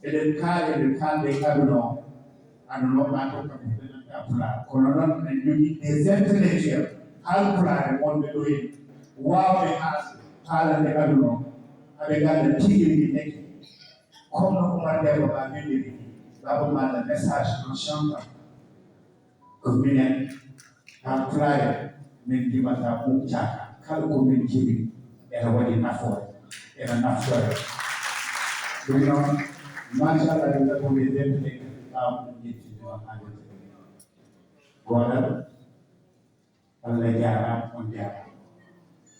eɗen kaalde aduna o aduna o ɓa to kam ɓeɗanta pulaar kono noon en jogii des intellectuels haalpulaare wonɓe ɗo hen waawɓe haalande aduna o aɓe ngannda tigi neke comme no Oumar Demba Ba windiri Baba Maal message en chantant ko minen haalpulaare min jimata ɓuuɓtaka kala ko min jiɗi ene waɗi nafoore ene naftore ɗum noon machallah ɗum ɗaɓo ɓe dentine ɓaamu ɗum yettinde on haalde goɗal Allah jaarama on jaarama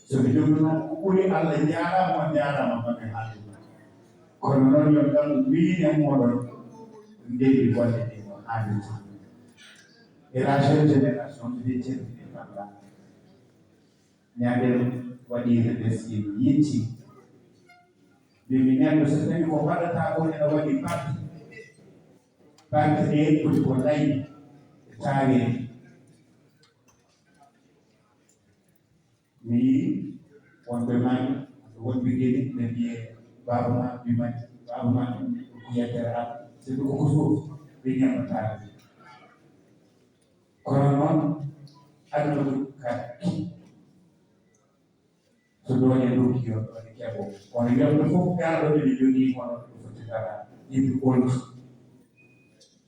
somi jogii noon ko ɓuri Allah jaarama on jaarama maɓe haalde kono noon yo ngal min e moɗon ndewi golle ɗe on haalde et la jeune génération de déterminé par là ñaɓel waɗi remercié yetti mbimi neɗɗo so tawi ko waɗata ko ene waɗi banque ɗe foti ko layni e taaweede mi yii wonɓe mani wonɓe geni ɓe mbiye baba ma bimani baba ma ko yettere am sedi koko fof ɓe ñamataade kono noon aduna ɗum kadi so ɗone ɗokki on ɗone keɓo kono yewɓe fof garɗo ɓeɓe jogii kono ɗo foti dara yimɓe ɓoltu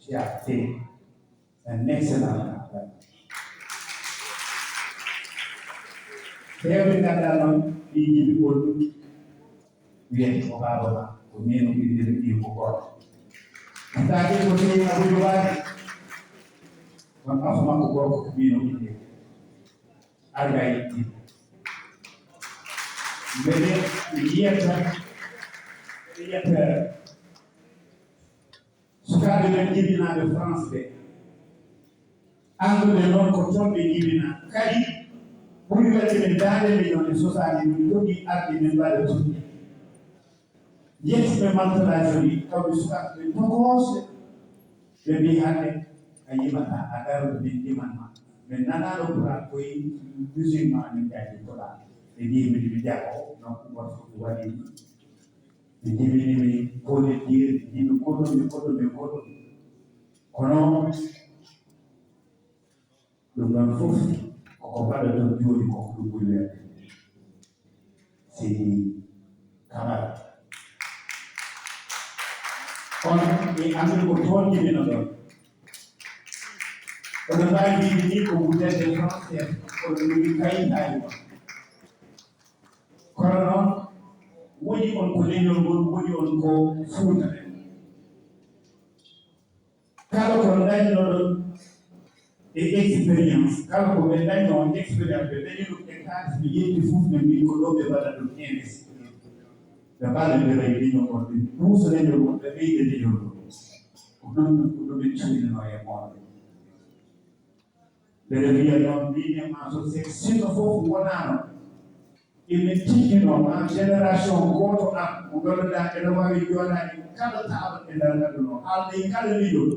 ci a fait un excellent travail heewɓe nganndaa noon ɗi yimɓe ɓoltu wiyete ko baaba ma ko mino ɓinndiri ɗi ko gooto taake ko tewi abujo waade on afa makko gorko ko mino ɓinndiri arga yetti mbele yiyata sukaaɓe men jibinaaɓe France ɓe anndude noon ko toon ɓe jibina kadi ɓuri wadde men daande million e sosaani min jogii arde min mbaɗa tuɗɗi yettiɓe mantalaji ɗi tawɓe sukaaɓe ɓe tokoosɓe ɓe mbi hannde a yimata a darde min jimanma min nanaano pura koye musulman min jaaji toɗaa ɓe mbi miɗi mi jaɓo donc goto fof waɗi ɓe jibinimi pole dire yimɓe goɗɗum kono ɗum ɗon fof koko mbaɗa ɗon jooni koko ɗum ɓuri welde sidi Camara on ɓe anndi ko toon jibina ɗon oɗo mbawi wiide ni ko wudede français oɗo jogii kayitaji on kono noon woni on ko leñol ngol woni on ko fuuta kala ko dañnoɗon e expérience kala ko ɓe dañno on expérience ɓe dañi ɗum e kalis ɓe yetti fof ɓe mbi ko ɗo ɓe mbaɗa ɗum investi ɓe mballodira e leñol on ɓe puusa leñol on ɓe ɓeyde leñol ɗon ko ɗum ko ɗum en cuɗinano e moɗon mbeɗe wiya noon mbinema so sinno fof wonano emin tiggino en génération goto am mo ganduɗa ene wawi joɗade kala taaɓa e nder aduna o haalde e kala leñol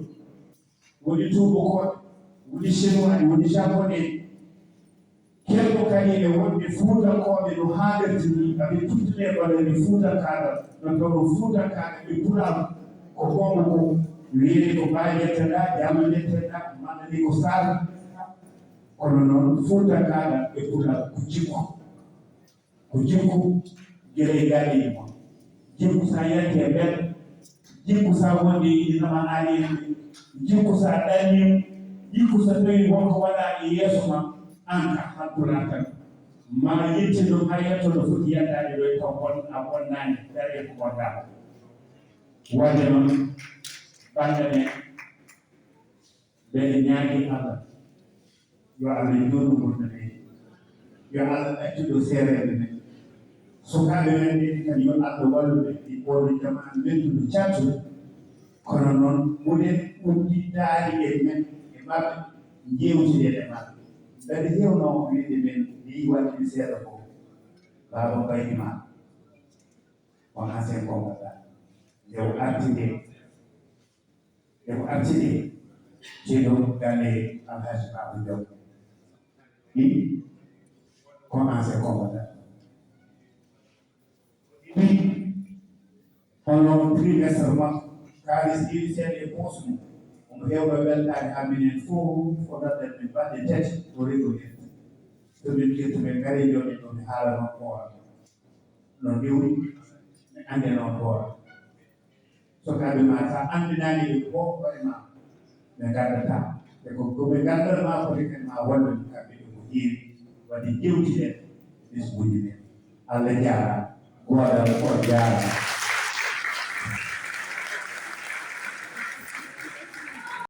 woni tubakoɓe woni chinois woni japonais kelko kadi e wonɓe fuutankoɓe no haalirta ni aɓe tuttune ɓaɗani fuutankaɗa non tono fuutankaɗa ɓe ɓuuram ko gonga ko weeni ko mbayetteɗa jamanetteɗa manani ko sala kono noon fuutankaɗa ɓe ɓuuram ko jikku gere gaɗi mon jikku sa yalti e mbel jikku sa wonde inama ani jikku sa ɗannim jikku so tawi wonko waɗa e yeeso ma anka hakkura tan ma yetti ɗum ha yetto no foti yettade ɗo taw a bonnani dare ko gonɗa wadde noon ɓanɗe men ɓeɗe ñaagi Allah yo Allah joɗugol no ɓeydi yo Allah accuɗo seereɓe men sukaaɓe men ɗi kadi yo Allah walluɓe ɗi ɓoɗo jamanu menduɗo cattude kono noon wonen uddiddaari e men e maɓɓe jewtiden e maɓɓe mbeɗa hewno wiide men ɗi waɗimi seeɗa ko Baba Baydy Ma on ancien combattant ndewo artide ceeɗo galle Alhaji Baba Diaw ɗi comme ancien combattant hono trimestre makko kalis iri sene posmu heɓa weltare amminen fof fotata min balɗe tati o regolirta tomin kirtu ɓe ngari joni ɗo mi haala noon hoora no ndiwri mi ande noon hoora sokaɓe ma sa andinani ɓe fof koye ma ɓe gandata e koɓe gandanma kote ken ma wonde kamɓe ɗo ko heewi waɗi jewtiɗen ɓesguji men Allah jaara goɗal o jaara